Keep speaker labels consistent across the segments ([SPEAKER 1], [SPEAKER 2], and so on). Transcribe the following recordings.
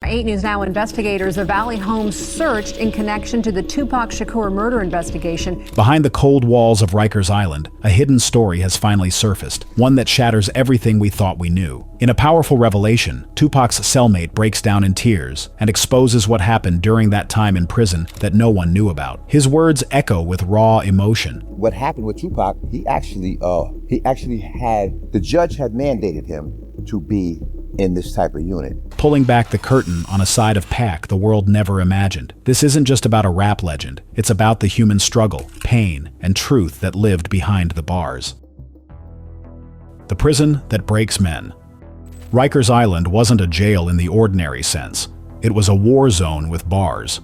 [SPEAKER 1] 8 News Now investigators, the Valley home searched in connection to the Tupac Shakur murder investigation.
[SPEAKER 2] Behind the cold walls of Rikers Island, a hidden story has finally surfaced, one that shatters everything we thought we knew. In a powerful revelation, Tupac's cellmate breaks down in tears and exposes what happened during that time in prison that no one knew about. His words echo with raw emotion.
[SPEAKER 3] What happened with Tupac, the judge had mandated him to be in this type of unit.
[SPEAKER 2] Pulling back the curtain on a side of Pac the world never imagined. This isn't just about a rap legend. It's about the human struggle, pain, and truth that lived behind the bars. The prison that breaks men. Rikers Island wasn't a jail in the ordinary sense. It was a war zone with bars.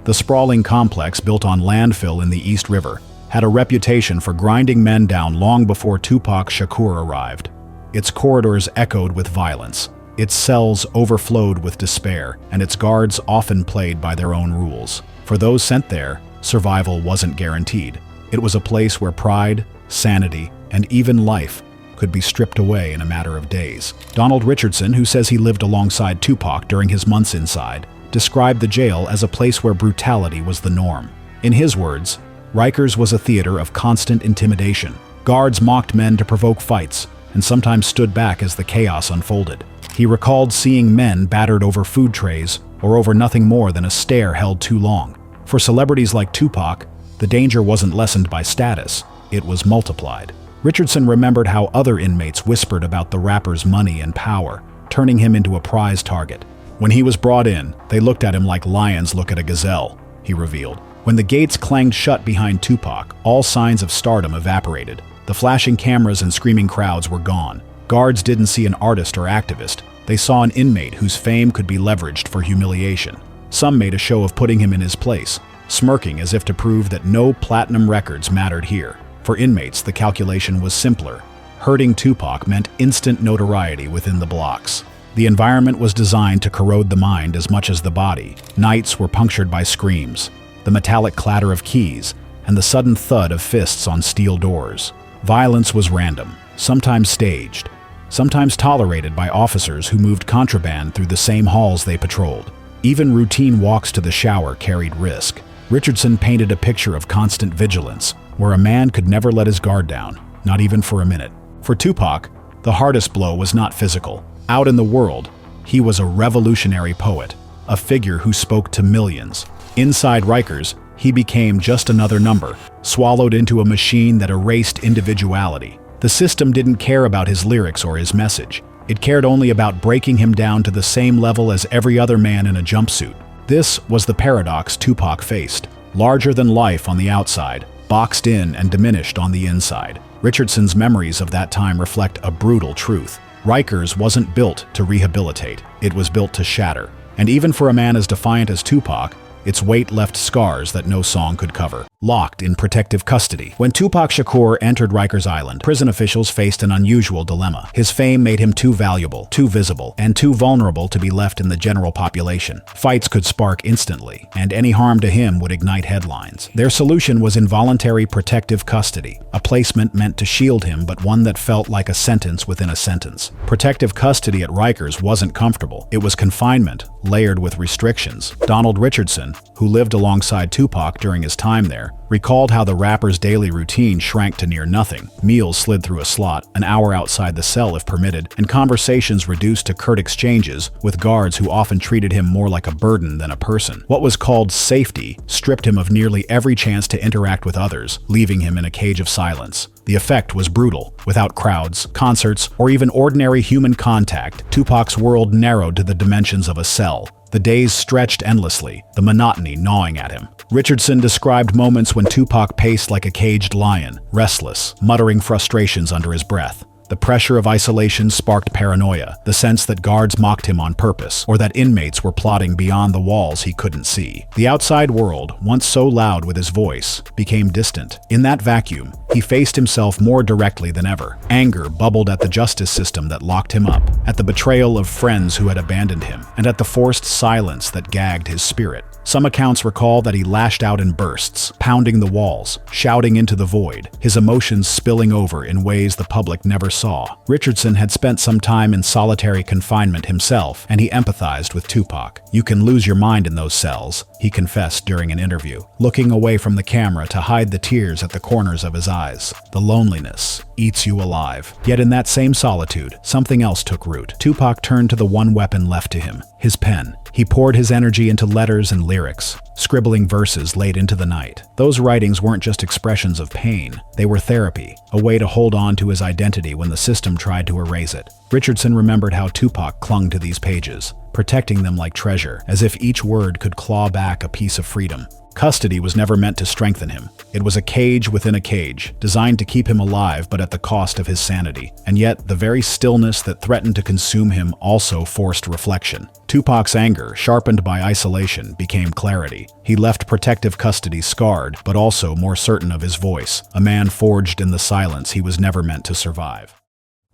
[SPEAKER 2] The sprawling complex built on landfill in the East River had a reputation for grinding men down long before Tupac Shakur arrived. Its corridors echoed with violence. Its cells overflowed with despair, and its guards often played by their own rules. For those sent there, survival wasn't guaranteed. It was a place where pride, sanity, and even life could be stripped away in a matter of days. Donald Richardson, who says he lived alongside Tupac during his months inside, described the jail as a place where brutality was the norm. In his words, Rikers was a theater of constant intimidation. Guards mocked men to provoke fights, and sometimes stood back as the chaos unfolded. He recalled seeing men battered over food trays or over nothing more than a stare held too long. For celebrities like Tupac, the danger wasn't lessened by status, it was multiplied. Richardson remembered how other inmates whispered about the rapper's money and power, turning him into a prize target. When he was brought in, they looked at him like lions look at a gazelle, he revealed. When the gates clanged shut behind Tupac, all signs of stardom evaporated. The flashing cameras and screaming crowds were gone. Guards didn't see an artist or activist. They saw an inmate whose fame could be leveraged for humiliation. Some made a show of putting him in his place, smirking as if to prove that no platinum records mattered here. For inmates, the calculation was simpler. Hurting Tupac meant instant notoriety within the blocks. The environment was designed to corrode the mind as much as the body. Nights were punctured by screams, the metallic clatter of keys, and the sudden thud of fists on steel doors. Violence was random, sometimes staged, sometimes tolerated by officers who moved contraband through the same halls they patrolled. Even routine walks to the shower carried risk. Richardson painted a picture of constant vigilance, where a man could never let his guard down, not even for a minute. For Tupac, the hardest blow was not physical. Out in the world, he was a revolutionary poet, a figure who spoke to millions. Inside Rikers, he became just another number, swallowed into a machine that erased individuality. The system didn't care about his lyrics or his message. It cared only about breaking him down to the same level as every other man in a jumpsuit. This was the paradox Tupac faced. Larger than life on the outside, boxed in and diminished on the inside. Richardson's memories of that time reflect a brutal truth. Rikers wasn't built to rehabilitate. It was built to shatter. And even for a man as defiant as Tupac, its weight left scars that no song could cover. Locked in protective custody. When Tupac Shakur entered Rikers Island, prison officials faced an unusual dilemma. His fame made him too valuable, too visible, and too vulnerable to be left in the general population. Fights could spark instantly, and any harm to him would ignite headlines. Their solution was involuntary protective custody, a placement meant to shield him, but one that felt like a sentence within a sentence. Protective custody at Rikers wasn't comfortable. It was confinement, layered with restrictions. Donald Richardson, who lived alongside Tupac during his time there, recalled how the rapper's daily routine shrank to near nothing. Meals slid through a slot, an hour outside the cell if permitted, and conversations reduced to curt exchanges with guards who often treated him more like a burden than a person. What was called safety stripped him of nearly every chance to interact with others, leaving him in a cage of silence. The effect was brutal. Without crowds, concerts, or even ordinary human contact, Tupac's world narrowed to the dimensions of a cell. The days stretched endlessly, the monotony gnawing at him. Richardson described moments when Tupac paced like a caged lion, restless, muttering frustrations under his breath. The pressure of isolation sparked paranoia, the sense that guards mocked him on purpose, or that inmates were plotting beyond the walls he couldn't see. The outside world, once so loud with his voice, became distant. In that vacuum, he faced himself more directly than ever. Anger bubbled at the justice system that locked him up, at the betrayal of friends who had abandoned him, and at the forced silence that gagged his spirit. Some accounts recall that he lashed out in bursts, pounding the walls, shouting into the void, his emotions spilling over in ways the public never saw. Richardson had spent some time in solitary confinement himself, and he empathized with Tupac. "You can lose your mind in those cells," he confessed during an interview, looking away from the camera to hide the tears at the corners of his eyes. "The loneliness eats you alive." Yet in that same solitude, something else took root. Tupac turned to the one weapon left to him, his pen. He poured his energy into letters and lyrics, scribbling verses late into the night. Those writings weren't just expressions of pain, they were therapy, a way to hold on to his identity when the system tried to erase it. Richardson remembered how Tupac clung to these pages, protecting them like treasure, as if each word could claw back a piece of freedom. Custody was never meant to strengthen him. It was a cage within a cage, designed to keep him alive but at the cost of his sanity. And yet, the very stillness that threatened to consume him also forced reflection. Tupac's anger, sharpened by isolation, became clarity. He left protective custody scarred, but also more certain of his voice, a man forged in the silence he was never meant to survive.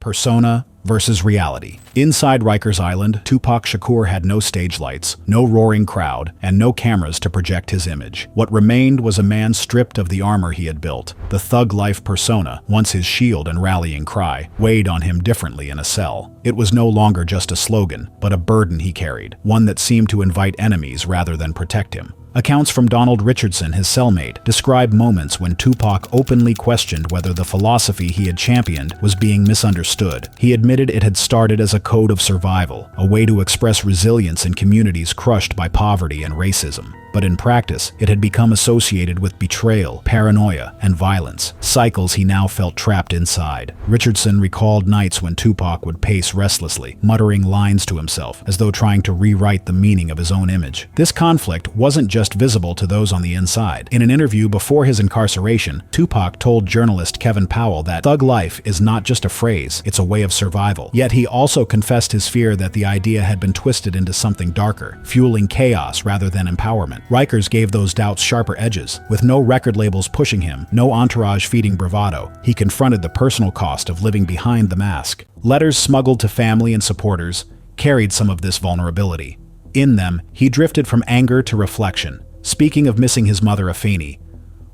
[SPEAKER 2] Persona versus reality. Inside Rikers Island, Tupac Shakur had no stage lights, no roaring crowd, and no cameras to project his image. What remained was a man stripped of the armor he had built. The thug-life persona, once his shield and rallying cry, weighed on him differently in a cell. It was no longer just a slogan, but a burden he carried, one that seemed to invite enemies rather than protect him. Accounts from Donald Richardson, his cellmate, describe moments when Tupac openly questioned whether the philosophy he had championed was being misunderstood. He admitted it had started as a code of survival, a way to express resilience in communities crushed by poverty and racism. But in practice, it had become associated with betrayal, paranoia, and violence, cycles he now felt trapped inside. Richardson recalled nights when Tupac would pace restlessly, muttering lines to himself, as though trying to rewrite the meaning of his own image. This conflict wasn't just visible to those on the inside. In an interview before his incarceration, Tupac told journalist Kevin Powell that thug life is not just a phrase, it's a way of survival. Yet he also confessed his fear that the idea had been twisted into something darker, fueling chaos rather than empowerment. Rikers gave those doubts sharper edges. With no record labels pushing him, no entourage feeding bravado, he confronted the personal cost of living behind the mask. Letters smuggled to family and supporters carried some of this vulnerability. In them, he drifted from anger to reflection, speaking of missing his mother Afeni,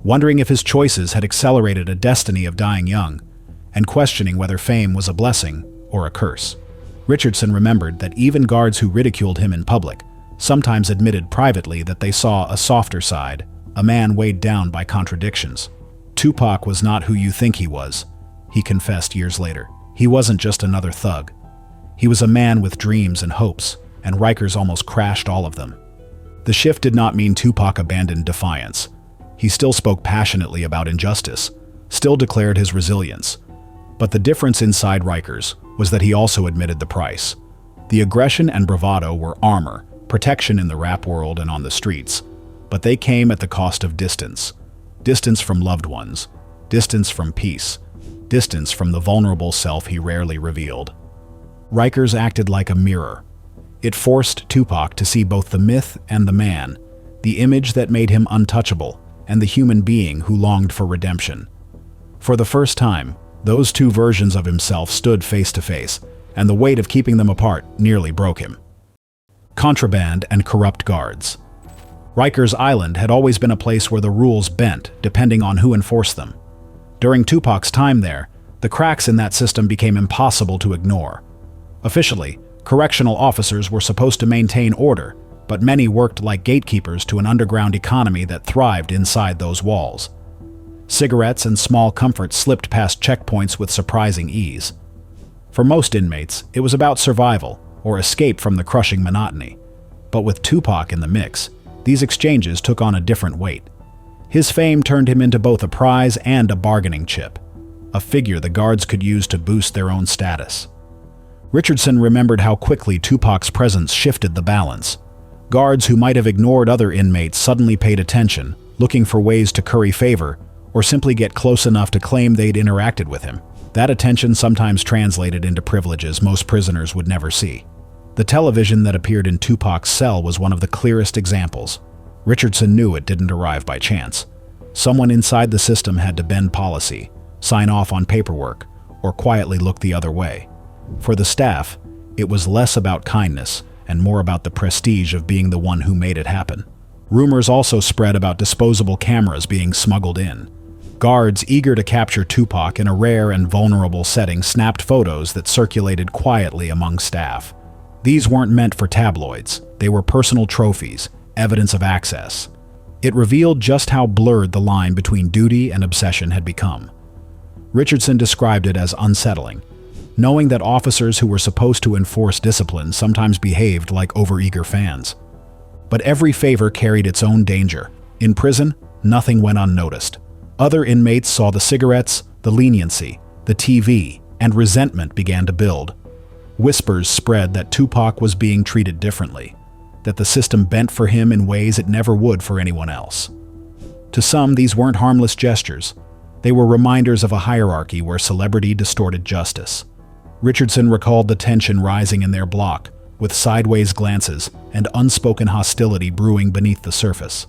[SPEAKER 2] wondering if his choices had accelerated a destiny of dying young, and questioning whether fame was a blessing or a curse. Richardson remembered that even guards who ridiculed him in public sometimes admitted privately that they saw a softer side, a man weighed down by contradictions. Tupac was not who you think he was, he confessed years later. He wasn't just another thug. He was a man with dreams and hopes, and Rikers almost crashed all of them. The shift did not mean Tupac abandoned defiance. He still spoke passionately about injustice, still declared his resilience. But the difference inside Rikers was that he also admitted the price. The aggression and bravado were armor, protection in the rap world and on the streets, but they came at the cost of distance. Distance from loved ones, distance from peace, distance from the vulnerable self he rarely revealed. Rikers acted like a mirror. It forced Tupac to see both the myth and the man, the image that made him untouchable, and the human being who longed for redemption. For the first time, those two versions of himself stood face to face, and the weight of keeping them apart nearly broke him. Contraband and corrupt guards. Rikers Island had always been a place where the rules bent depending on who enforced them. During Tupac's time there, the cracks in that system became impossible to ignore. Officially, correctional officers were supposed to maintain order, but many worked like gatekeepers to an underground economy that thrived inside those walls. Cigarettes and small comforts slipped past checkpoints with surprising ease. For most inmates, it was about survival or escape from the crushing monotony. But with Tupac in the mix, these exchanges took on a different weight. His fame turned him into both a prize and a bargaining chip, a figure the guards could use to boost their own status. Richardson remembered how quickly Tupac's presence shifted the balance. Guards who might have ignored other inmates suddenly paid attention, looking for ways to curry favor or simply get close enough to claim they'd interacted with him. That attention sometimes translated into privileges most prisoners would never see. The television that appeared in Tupac's cell was one of the clearest examples. Richardson knew it didn't arrive by chance. Someone inside the system had to bend policy, sign off on paperwork, or quietly look the other way. For the staff, it was less about kindness and more about the prestige of being the one who made it happen. Rumors also spread about disposable cameras being smuggled in. Guards eager to capture Tupac in a rare and vulnerable setting snapped photos that circulated quietly among staff. These weren't meant for tabloids. They were personal trophies, evidence of access. It revealed just how blurred the line between duty and obsession had become. Richardson described it as unsettling, knowing that officers who were supposed to enforce discipline sometimes behaved like overeager fans. But every favor carried its own danger. In prison, nothing went unnoticed. Other inmates saw the cigarettes, the leniency, the TV, and resentment began to build. Whispers spread that Tupac was being treated differently, that the system bent for him in ways it never would for anyone else. To some, these weren't harmless gestures. They were reminders of a hierarchy where celebrity distorted justice. Richardson recalled the tension rising in their block, with sideways glances and unspoken hostility brewing beneath the surface.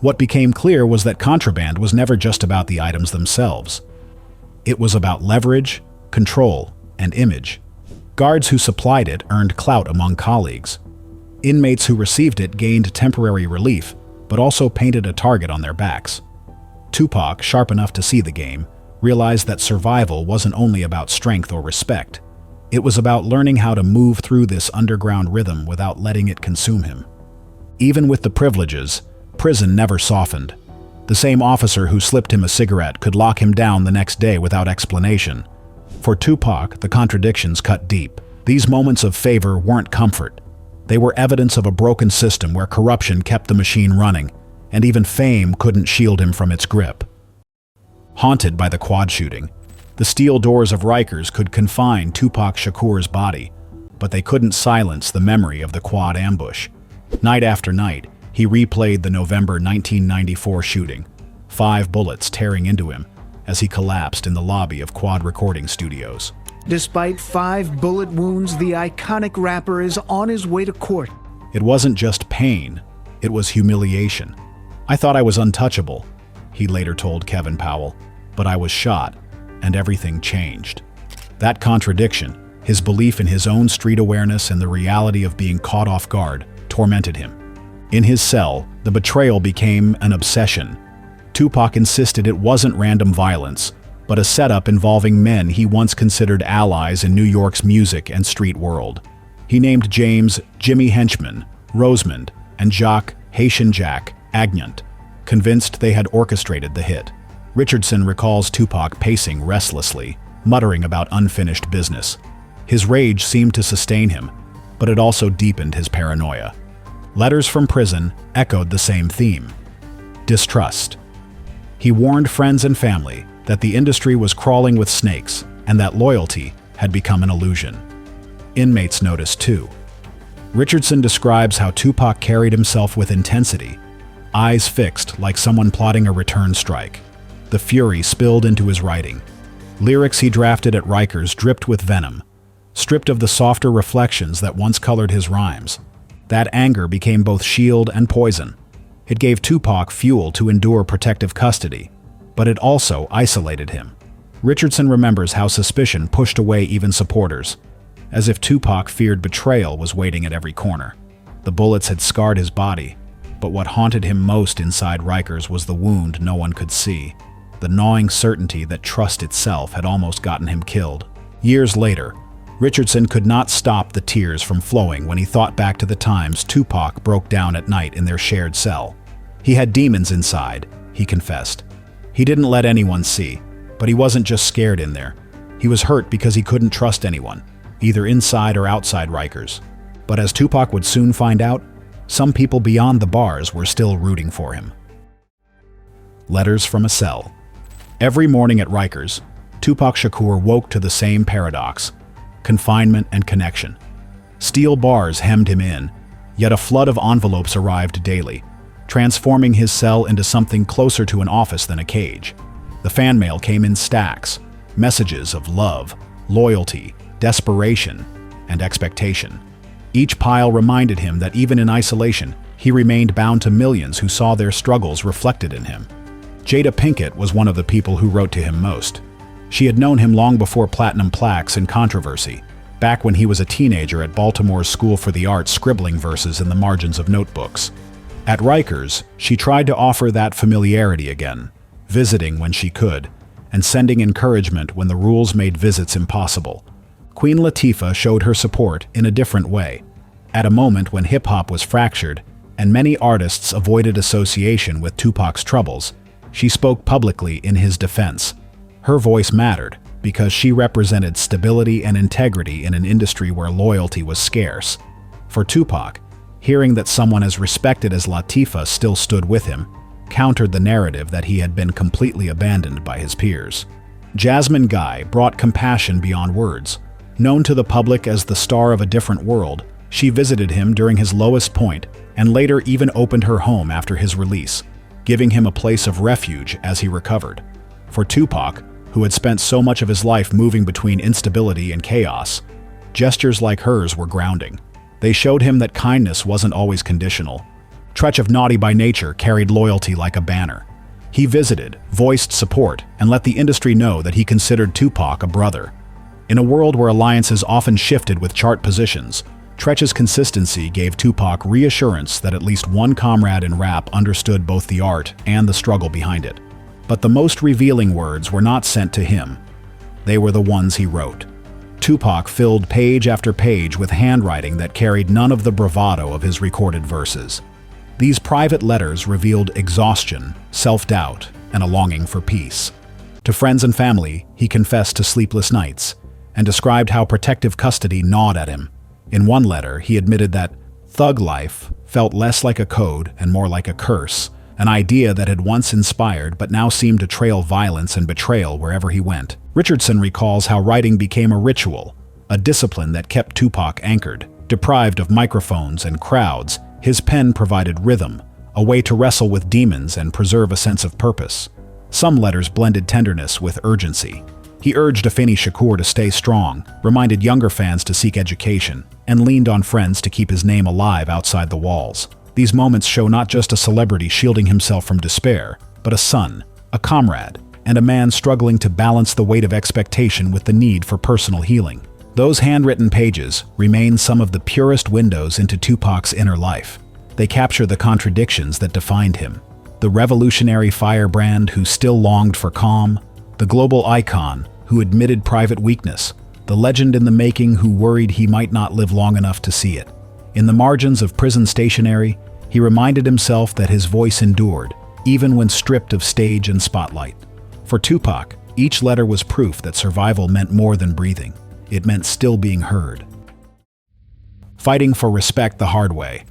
[SPEAKER 2] What became clear was that contraband was never just about the items themselves. It was about leverage, control, and image. Guards who supplied it earned clout among colleagues. Inmates who received it gained temporary relief, but also painted a target on their backs. Tupac, sharp enough to see the game, realized that survival wasn't only about strength or respect. It was about learning how to move through this underground rhythm without letting it consume him. Even with the privileges, prison never softened. The same officer who slipped him a cigarette could lock him down the next day without explanation. For Tupac, the contradictions cut deep. These moments of favor weren't comfort. They were evidence of a broken system where corruption kept the machine running, and even fame couldn't shield him from its grip. Haunted by the quad shooting, the steel doors of Rikers could confine Tupac Shakur's body, but they couldn't silence the memory of the quad ambush. Night after night, he replayed the November 1994 shooting, 5 bullets tearing into him as he collapsed in the lobby of quad recording studios.
[SPEAKER 4] Despite 5 bullet wounds, the iconic rapper is on his way to court.
[SPEAKER 2] It wasn't just pain, it was humiliation. "I thought I was untouchable," he later told Kevin Powell, "but I was shot, and everything changed." That contradiction, his belief in his own street awareness and the reality of being caught off guard, tormented him. In his cell, the betrayal became an obsession. Tupac insisted it wasn't random violence, but a setup involving men he once considered allies in New York's music and street world. He named James Jimmy Henchman, Rosemond, and Jacques Haitian Jack Agnant, convinced they had orchestrated the hit. Richardson recalls Tupac pacing restlessly, muttering about unfinished business. His rage seemed to sustain him, but it also deepened his paranoia. Letters from prison echoed the same theme: distrust. He warned friends and family that the industry was crawling with snakes and that loyalty had become an illusion. Inmates noticed too. Richardson describes how Tupac carried himself with intensity, eyes fixed like someone plotting a return strike. The fury spilled into his writing. Lyrics he drafted at Rikers dripped with venom, stripped of the softer reflections that once colored his rhymes. That anger became both shield and poison. It gave Tupac fuel to endure protective custody, but it also isolated him. Richardson remembers how suspicion pushed away even supporters, as if Tupac feared betrayal was waiting at every corner. The bullets had scarred his body, but what haunted him most inside Rikers was the wound no one could see, the gnawing certainty that trust itself had almost gotten him killed. Years later, Richardson could not stop the tears from flowing when he thought back to the times Tupac broke down at night in their shared cell. He had demons inside, he confessed. He didn't let anyone see, but he wasn't just scared in there. He was hurt because he couldn't trust anyone, either inside or outside Rikers. But as Tupac would soon find out, some people beyond the bars were still rooting for him. Letters from a cell. Every morning at Rikers, Tupac Shakur woke to the same paradox: confinement and connection. Steel bars hemmed him in, yet a flood of envelopes arrived daily, transforming his cell into something closer to an office than a cage. The fan mail came in stacks, messages of love, loyalty, desperation, and expectation. Each pile reminded him that even in isolation, he remained bound to millions who saw their struggles reflected in him. Jada Pinkett was one of the people who wrote to him most. She had known him long before platinum plaques and controversy, back when he was a teenager at Baltimore's School for the Arts scribbling verses in the margins of notebooks. At Rikers, she tried to offer that familiarity again, visiting when she could, and sending encouragement when the rules made visits impossible. Queen Latifah showed her support in a different way. At a moment when hip-hop was fractured, and many artists avoided association with Tupac's troubles, she spoke publicly in his defense. Her voice mattered, because she represented stability and integrity in an industry where loyalty was scarce. For Tupac, hearing that someone as respected as Latifah still stood with him, countered the narrative that he had been completely abandoned by his peers. Jasmine Guy brought compassion beyond words. Known to the public as the star of a different world, she visited him during his lowest point and later even opened her home after his release, giving him a place of refuge as he recovered. For Tupac, who had spent so much of his life moving between instability and chaos, gestures like hers were grounding. They showed him that kindness wasn't always conditional. Tretch of Naughty by Nature carried loyalty like a banner. He visited, voiced support, and let the industry know that he considered Tupac a brother. In a world where alliances often shifted with chart positions, Tretch's consistency gave Tupac reassurance that at least one comrade in rap understood both the art and the struggle behind it. But the most revealing words were not sent to him. They were the ones he wrote. Tupac filled page after page with handwriting that carried none of the bravado of his recorded verses. These private letters revealed exhaustion, self-doubt, and a longing for peace. To friends and family, he confessed to sleepless nights and described how protective custody gnawed at him. In one letter, he admitted that thug life felt less like a code and more like a curse, an idea that had once inspired but now seemed to trail violence and betrayal wherever he went. Richardson recalls how writing became a ritual, a discipline that kept Tupac anchored. Deprived of microphones and crowds, his pen provided rhythm, a way to wrestle with demons and preserve a sense of purpose. Some letters blended tenderness with urgency. He urged Afeni Shakur to stay strong, reminded younger fans to seek education, and leaned on friends to keep his name alive outside the walls. These moments show not just a celebrity shielding himself from despair, but a son, a comrade, and a man struggling to balance the weight of expectation with the need for personal healing. Those handwritten pages remain some of the purest windows into Tupac's inner life. They capture the contradictions that defined him. The revolutionary firebrand who still longed for calm, the global icon who admitted private weakness, the legend in the making who worried he might not live long enough to see it. In the margins of prison stationery, he reminded himself that his voice endured, even when stripped of stage and spotlight. For Tupac, each letter was proof that survival meant more than breathing. It meant still being heard. Fighting for respect the hard way.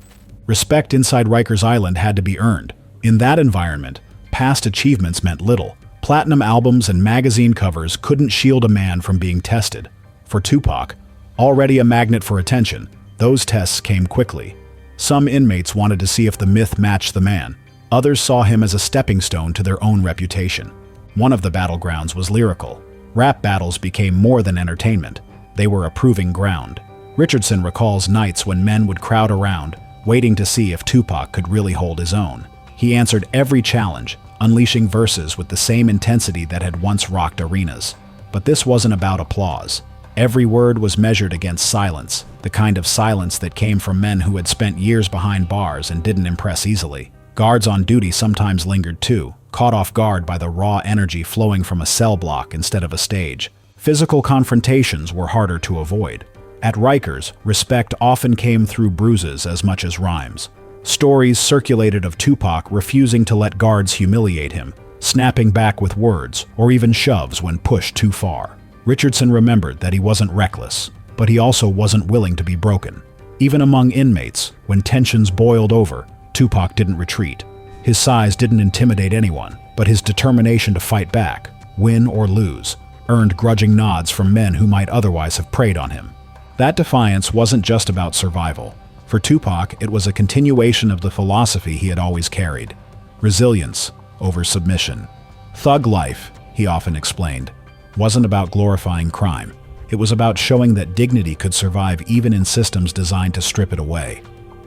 [SPEAKER 2] Respect inside Rikers Island had to be earned. In that environment, past achievements meant little. Platinum albums and magazine covers couldn't shield a man from being tested. For Tupac, already a magnet for attention, those tests came quickly. Some inmates wanted to see if the myth matched the man. Others saw him as a stepping stone to their own reputation. One of the battlegrounds was lyrical. Rap battles became more than entertainment. They were a proving ground. Richardson recalls nights when men would crowd around, waiting to see if Tupac could really hold his own. He answered every challenge, unleashing verses with the same intensity that had once rocked arenas. But this wasn't about applause. Every word was measured against silence, the kind of silence that came from men who had spent years behind bars and didn't impress easily. Guards on duty sometimes lingered too, caught off guard by the raw energy flowing from a cell block instead of a stage. Physical confrontations were harder to avoid. At Rikers, respect often came through bruises as much as rhymes. Stories circulated of Tupac refusing to let guards humiliate him, snapping back with words or even shoves when pushed too far. Richardson remembered that he wasn't reckless, but he also wasn't willing to be broken. Even among inmates, when tensions boiled over, Tupac didn't retreat. His size didn't intimidate anyone, but his determination to fight back, win or lose, earned grudging nods from men who might otherwise have preyed on him. That defiance wasn't just about survival. For Tupac, it was a continuation of the philosophy he had always carried: resilience over submission. Thug life, he often explained, wasn't about glorifying crime. It was about showing that dignity could survive even in systems designed to strip it away.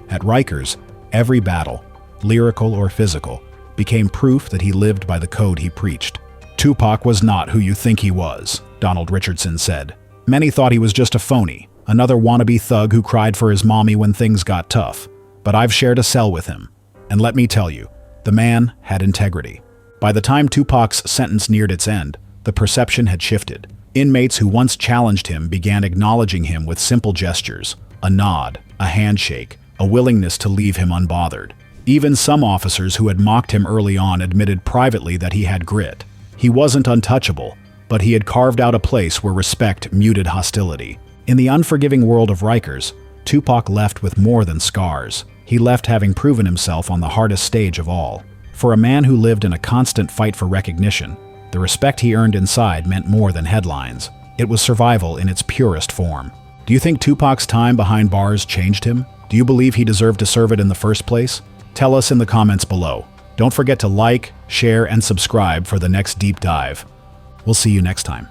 [SPEAKER 2] At Rikers, every battle, lyrical or physical, became proof that he lived by the code he preached. Tupac was not who you think he was, Donald Richardson said. Many thought he was just a phony, another wannabe thug who cried for his mommy when things got tough. But I've shared a cell with him. And let me tell you, the man had integrity. By the time Tupac's sentence neared its end, the perception had shifted. Inmates who once challenged him began acknowledging him with simple gestures, a nod, a handshake, a willingness to leave him unbothered. Even some officers who had mocked him early on admitted privately that he had grit. He wasn't untouchable, but he had carved out a place where respect muted hostility. In the unforgiving world of Rikers, Tupac left with more than scars. He left having proven himself on the hardest stage of all. For a man who lived in a constant fight for recognition, the respect he earned inside meant more than headlines. It was survival in its purest form. Do you think Tupac's time behind bars changed him? Do you believe he deserved to serve it in the first place? Tell us in the comments below. Don't forget to like, share, and subscribe for the next deep dive. We'll see you next time.